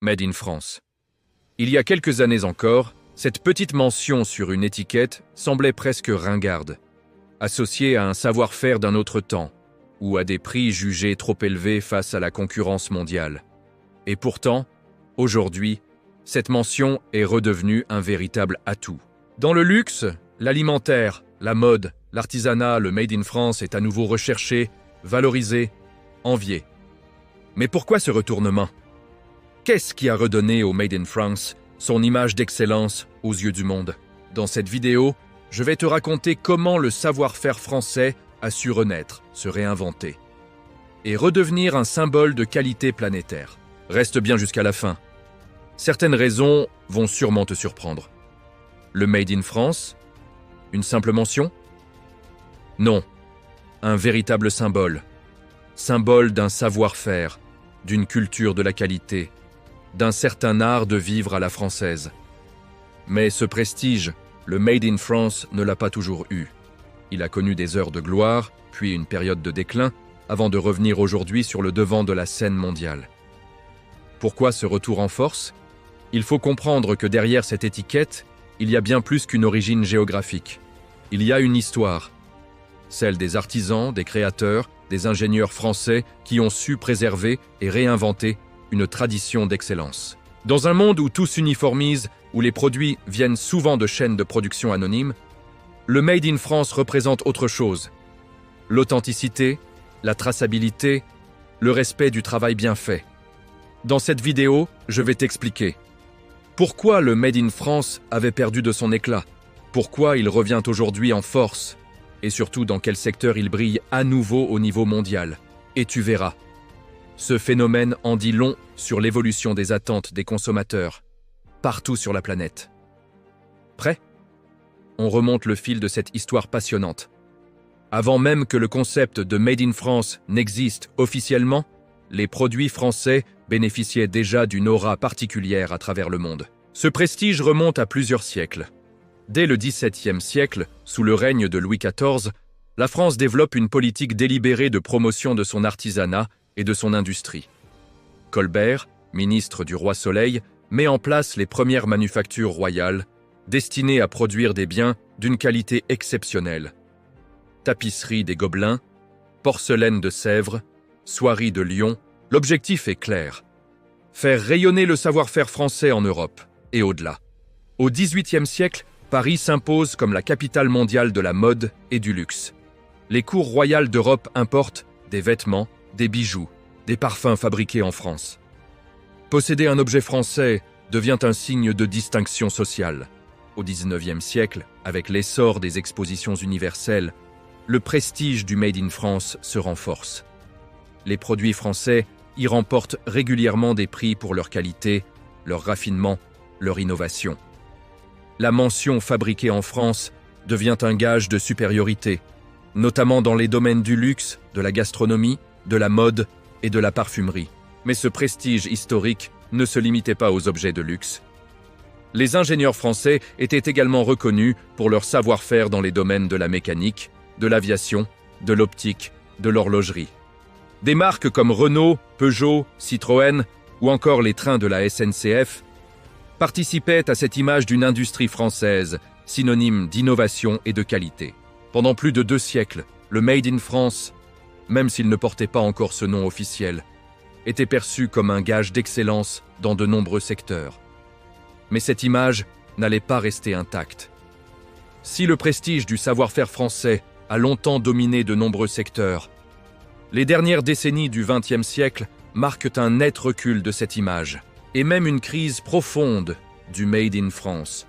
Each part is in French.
Made in France. Il y a quelques années encore, cette petite mention sur une étiquette semblait presque ringarde, associée à un savoir-faire d'un autre temps, ou à des prix jugés trop élevés face à la concurrence mondiale. Et pourtant, aujourd'hui, cette mention est redevenue un véritable atout. Dans le luxe, l'alimentaire, la mode, l'artisanat, le Made in France est à nouveau recherché, valorisé, envié. Mais pourquoi ce retournement? Qu'est-ce qui a redonné au Made in France son image d'excellence aux yeux du monde? Dans cette vidéo, je vais te raconter comment le savoir-faire français a su renaître, se réinventer et redevenir un symbole de qualité planétaire. Reste bien jusqu'à la fin. Certaines raisons vont sûrement te surprendre. Le Made in France? Une simple mention? Non, un véritable symbole. Symbole d'un savoir-faire, d'une culture de la qualité, d'un certain art de vivre à la française. Mais ce prestige, le Made in France ne l'a pas toujours eu. Il a connu des heures de gloire, puis une période de déclin, avant de revenir aujourd'hui sur le devant de la scène mondiale. Pourquoi ce retour en force? Il faut comprendre que derrière cette étiquette, il y a bien plus qu'une origine géographique. Il y a une histoire, celle des artisans, des créateurs, des ingénieurs français qui ont su préserver et réinventer une tradition d'excellence. Dans un monde où tout s'uniformise, où les produits viennent souvent de chaînes de production anonymes, le Made in France représente autre chose. L'authenticité, la traçabilité, le respect du travail bien fait. Dans cette vidéo, je vais t'expliquer pourquoi le Made in France avait perdu de son éclat, pourquoi il revient aujourd'hui en force, et surtout dans quel secteur il brille à nouveau au niveau mondial. Et tu verras. Ce phénomène en dit long sur l'évolution des attentes des consommateurs, partout sur la planète. Prêt? On remonte le fil de cette histoire passionnante. Avant même que le concept de Made in France n'existe officiellement, les produits français bénéficiaient déjà d'une aura particulière à travers le monde. Ce prestige remonte à plusieurs siècles. Dès le XVIIe siècle, sous le règne de Louis XIV, la France développe une politique délibérée de promotion de son artisanat et de son industrie. Colbert, ministre du roi Soleil, met en place les premières manufactures royales, destinées à produire des biens d'une qualité exceptionnelle. Tapisserie des Gobelins, porcelaine de Sèvres, soierie de Lyon, l'objectif est clair. Faire rayonner le savoir-faire français en Europe et au-delà. Au XVIIIe siècle, Paris s'impose comme la capitale mondiale de la mode et du luxe. Les cours royales d'Europe importent des vêtements, des bijoux, des parfums fabriqués en France. Posséder un objet français devient un signe de distinction sociale. Au XIXe siècle, avec l'essor des expositions universelles, le prestige du Made in France se renforce. Les produits français y remportent régulièrement des prix pour leur qualité, leur raffinement, leur innovation. La mention « fabriqué en France » devient un gage de supériorité, notamment dans les domaines du luxe, de la gastronomie, de la mode et de la parfumerie. Mais ce prestige historique ne se limitait pas aux objets de luxe. Les ingénieurs français étaient également reconnus pour leur savoir-faire dans les domaines de la mécanique, de l'aviation, de l'optique, de l'horlogerie. Des marques comme Renault, Peugeot, Citroën ou encore les trains de la SNCF participaient à cette image d'une industrie française, synonyme d'innovation et de qualité. Pendant plus de 2 siècles, le Made in France, même s'il ne portait pas encore ce nom officiel, était perçu comme un gage d'excellence dans de nombreux secteurs. Mais cette image n'allait pas rester intacte. Si le prestige du savoir-faire français a longtemps dominé de nombreux secteurs, les dernières décennies du XXe siècle marquent un net recul de cette image, et même une crise profonde du Made in France.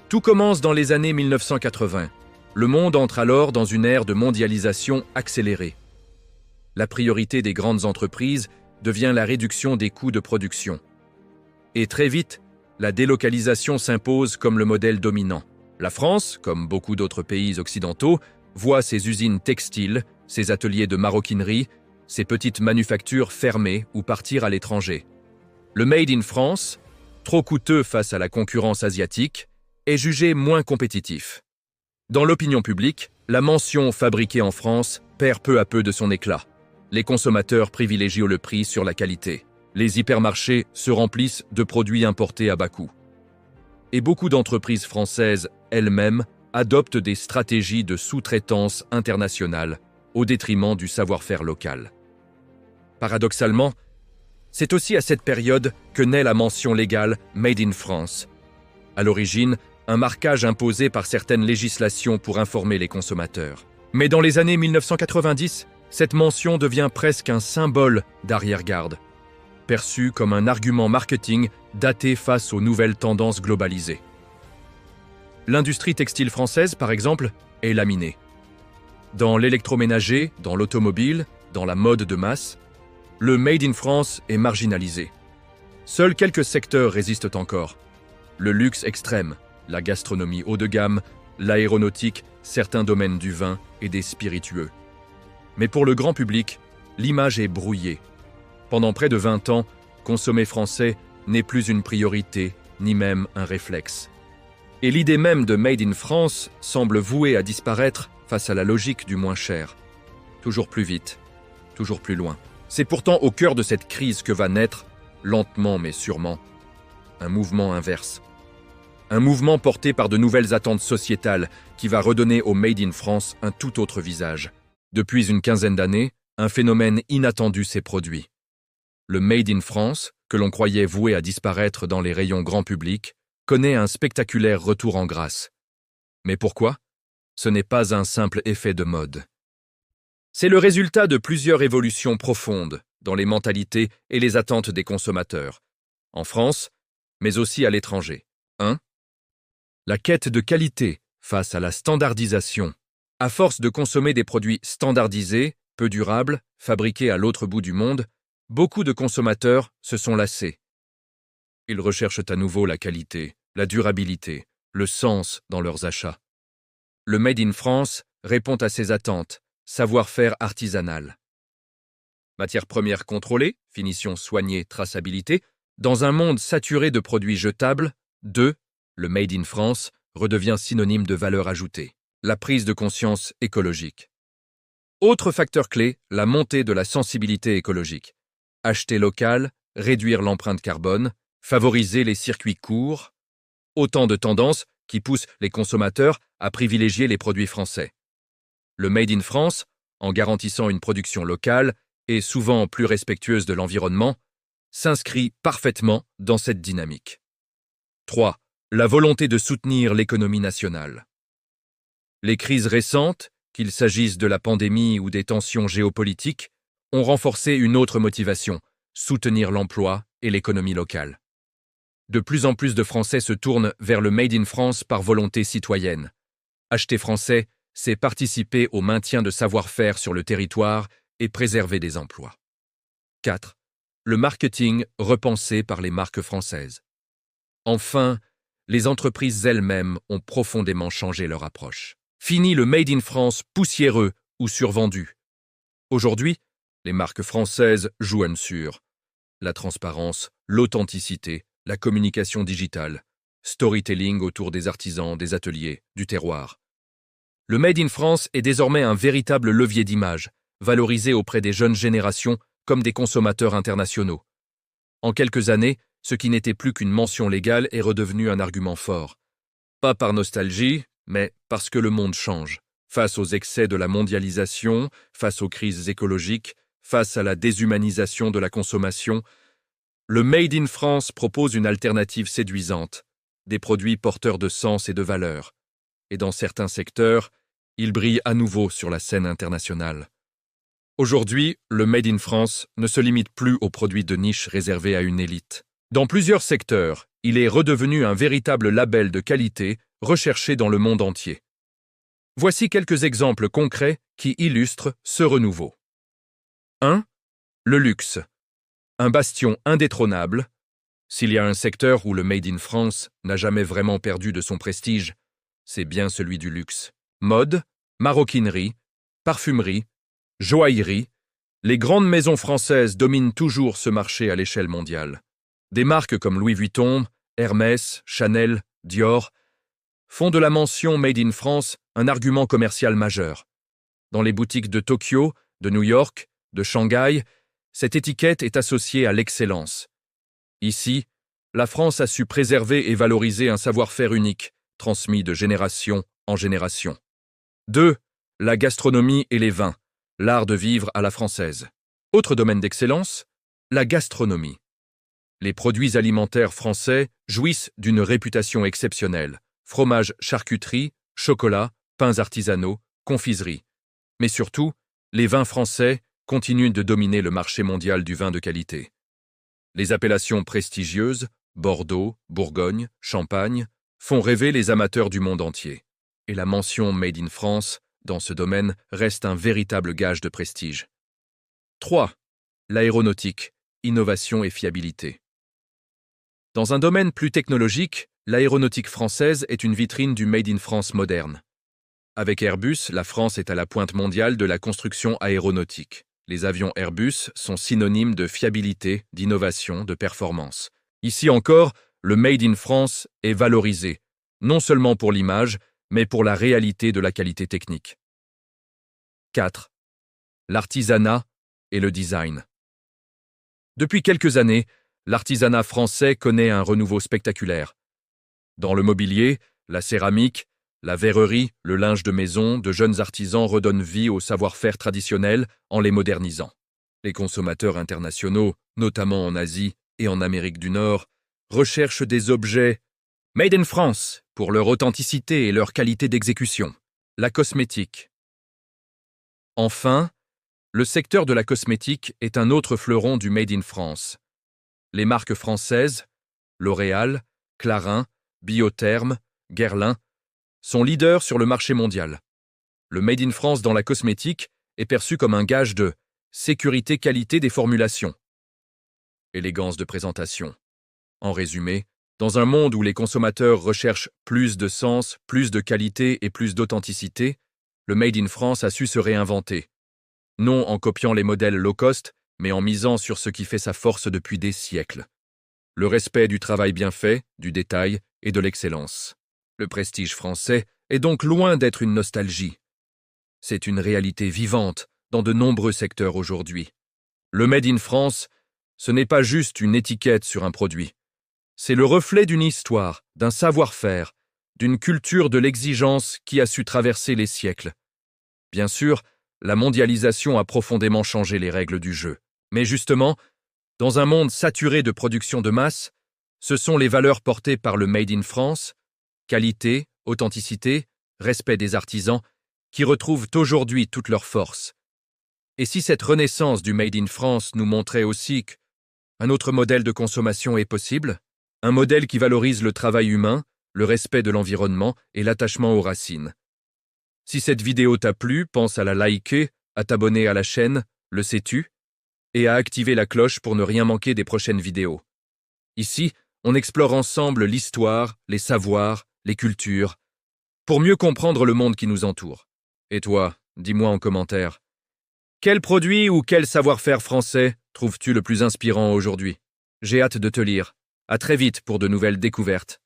Tout commence dans les années 1980. Le monde entre alors dans une ère de mondialisation accélérée. La priorité des grandes entreprises devient la réduction des coûts de production. Et très vite, la délocalisation s'impose comme le modèle dominant. La France, comme beaucoup d'autres pays occidentaux, voit ses usines textiles, ses ateliers de maroquinerie, ses petites manufactures fermer ou partir à l'étranger. Le Made in France, trop coûteux face à la concurrence asiatique, est jugé moins compétitif. Dans l'opinion publique, la mention « fabriqué en France » perd peu à peu de son éclat. Les consommateurs privilégient le prix sur la qualité. Les hypermarchés se remplissent de produits importés à bas coût. Et beaucoup d'entreprises françaises elles-mêmes adoptent des stratégies de sous-traitance internationale au détriment du savoir-faire local. Paradoxalement, c'est aussi à cette période que naît la mention légale « Made in France ». À l'origine, un marquage imposé par certaines législations pour informer les consommateurs. Mais dans les années 1990, cette mention devient presque un symbole d'arrière-garde, perçu comme un argument marketing daté face aux nouvelles tendances globalisées. L'industrie textile française, par exemple, est laminée. Dans l'électroménager, dans l'automobile, dans la mode de masse, le Made in France est marginalisé. Seuls quelques secteurs résistent encore. Le luxe extrême, la gastronomie haut de gamme, l'aéronautique, certains domaines du vin et des spiritueux. Mais pour le grand public, l'image est brouillée. Pendant près de 20 ans, consommer français n'est plus une priorité, ni même un réflexe. Et l'idée même de Made in France semble vouée à disparaître face à la logique du moins cher. Toujours plus vite, toujours plus loin. C'est pourtant au cœur de cette crise que va naître, lentement mais sûrement, un mouvement inverse. Un mouvement porté par de nouvelles attentes sociétales qui va redonner au Made in France un tout autre visage. Depuis une quinzaine d'années, un phénomène inattendu s'est produit. Le Made in France, que l'on croyait voué à disparaître dans les rayons grand public, connaît un spectaculaire retour en grâce. Mais pourquoi ? Ce n'est pas un simple effet de mode. C'est le résultat de plusieurs évolutions profondes dans les mentalités et les attentes des consommateurs, en France, mais aussi à l'étranger. 1. La quête de qualité face à la standardisation. À force de consommer des produits standardisés, peu durables, fabriqués à l'autre bout du monde, beaucoup de consommateurs se sont lassés. Ils recherchent à nouveau la qualité, la durabilité, le sens dans leurs achats. Le Made in France répond à ces attentes, savoir-faire artisanal. Matières premières contrôlées, finition soignée, traçabilité. Dans un monde saturé de produits jetables, 2. Le Made in France redevient synonyme de valeur ajoutée. La prise de conscience écologique. Autre facteur clé, la montée de la sensibilité écologique. Acheter local, réduire l'empreinte carbone, favoriser les circuits courts. Autant de tendances qui poussent les consommateurs à privilégier les produits français. Le Made in France, en garantissant une production locale et souvent plus respectueuse de l'environnement, s'inscrit parfaitement dans cette dynamique. 3. La volonté de soutenir l'économie nationale. Les crises récentes, qu'il s'agisse de la pandémie ou des tensions géopolitiques, ont renforcé une autre motivation, soutenir l'emploi et l'économie locale. De plus en plus de Français se tournent vers le Made in France par volonté citoyenne. Acheter français, c'est participer au maintien de savoir-faire sur le territoire et préserver des emplois. 4. Le marketing repensé par les marques françaises. Enfin, les entreprises elles-mêmes ont profondément changé leur approche. Fini le Made in France poussiéreux ou survendu. Aujourd'hui, les marques françaises jouent sur la transparence, l'authenticité, la communication digitale, storytelling autour des artisans, des ateliers, du terroir. Le Made in France est désormais un véritable levier d'image, valorisé auprès des jeunes générations comme des consommateurs internationaux. En quelques années, ce qui n'était plus qu'une mention légale est redevenu un argument fort. Pas par nostalgie, mais parce que le monde change. Face aux excès de la mondialisation, face aux crises écologiques, face à la déshumanisation de la consommation, le Made in France propose une alternative séduisante, des produits porteurs de sens et de valeur. Et dans certains secteurs, il brille à nouveau sur la scène internationale. Aujourd'hui, le Made in France ne se limite plus aux produits de niche réservés à une élite. Dans plusieurs secteurs, il est redevenu un véritable label de qualité recherché dans le monde entier. Voici quelques exemples concrets qui illustrent ce renouveau. 1. Le luxe. Un bastion indétrônable. S'il y a un secteur où le Made in France n'a jamais vraiment perdu de son prestige, c'est bien celui du luxe. Mode, maroquinerie, parfumerie, joaillerie, les grandes maisons françaises dominent toujours ce marché à l'échelle mondiale. Des marques comme Louis Vuitton, Hermès, Chanel, Dior font de la mention Made in France un argument commercial majeur. Dans les boutiques de Tokyo, de New York, de Shanghai, Cette étiquette est associée à l'excellence. Ici, la France a su préserver et valoriser un savoir-faire unique, transmis de génération en génération. 2. La gastronomie et les vins, l'art de vivre à la française. Autre domaine d'excellence, la gastronomie. Les produits alimentaires français jouissent d'une réputation exceptionnelle. Fromage, charcuterie, chocolat, pains artisanaux, confiserie. Mais surtout, les vins français continuent de dominer le marché mondial du vin de qualité. Les appellations prestigieuses, Bordeaux, Bourgogne, Champagne, font rêver les amateurs du monde entier. Et la mention Made in France, dans ce domaine, reste un véritable gage de prestige. 3. L'aéronautique, innovation et fiabilité. Dans un domaine plus technologique, l'aéronautique française est une vitrine du Made in France moderne. Avec Airbus, la France est à la pointe mondiale de la construction aéronautique. Les avions Airbus sont synonymes de fiabilité, d'innovation, de performance. Ici encore, le Made in France est valorisé, non seulement pour l'image, mais pour la réalité de la qualité technique. 4. L'artisanat et le design. Depuis quelques années, l'artisanat français connaît un renouveau spectaculaire. Dans le mobilier, la céramique, la verrerie, le linge de maison, de jeunes artisans redonnent vie au savoir-faire traditionnel en les modernisant. Les consommateurs internationaux, notamment en Asie et en Amérique du Nord, recherchent des objets Made in France pour leur authenticité et leur qualité d'exécution. La cosmétique. Enfin, le secteur de la cosmétique est un autre fleuron du Made in France. Les marques françaises, L'Oréal, Clarins, Biotherm, Guerlain, sont leaders sur le marché mondial. Le Made in France dans la cosmétique est perçu comme un gage de sécurité-qualité des formulations. Élégance de présentation. En résumé, dans un monde où les consommateurs recherchent plus de sens, plus de qualité et plus d'authenticité, le Made in France a su se réinventer. Non en copiant les modèles low cost, mais en misant sur ce qui fait sa force depuis des siècles. Le respect du travail bien fait, du détail et de l'excellence. Le prestige français est donc loin d'être une nostalgie. C'est une réalité vivante dans de nombreux secteurs aujourd'hui. Le Made in France, ce n'est pas juste une étiquette sur un produit. C'est le reflet d'une histoire, d'un savoir-faire, d'une culture de l'exigence qui a su traverser les siècles. Bien sûr, la mondialisation a profondément changé les règles du jeu. Mais justement, dans un monde saturé de production de masse, ce sont les valeurs portées par le Made in France, qualité, authenticité, respect des artisans, qui retrouvent aujourd'hui toute leur force. Et si cette renaissance du Made in France nous montrait aussi qu'un autre modèle de consommation est possible, un modèle qui valorise le travail humain, le respect de l'environnement et l'attachement aux racines. Si cette vidéo t'a plu, pense à la liker, à t'abonner à la chaîne, le sais-tu, et à activer la cloche pour ne rien manquer des prochaines vidéos. Ici, on explore ensemble l'histoire, les savoirs, les cultures, pour mieux comprendre le monde qui nous entoure. Et toi, dis-moi en commentaire, quel produit ou quel savoir-faire français trouves-tu le plus inspirant aujourd'hui? J'ai hâte de te lire. À très vite pour de nouvelles découvertes.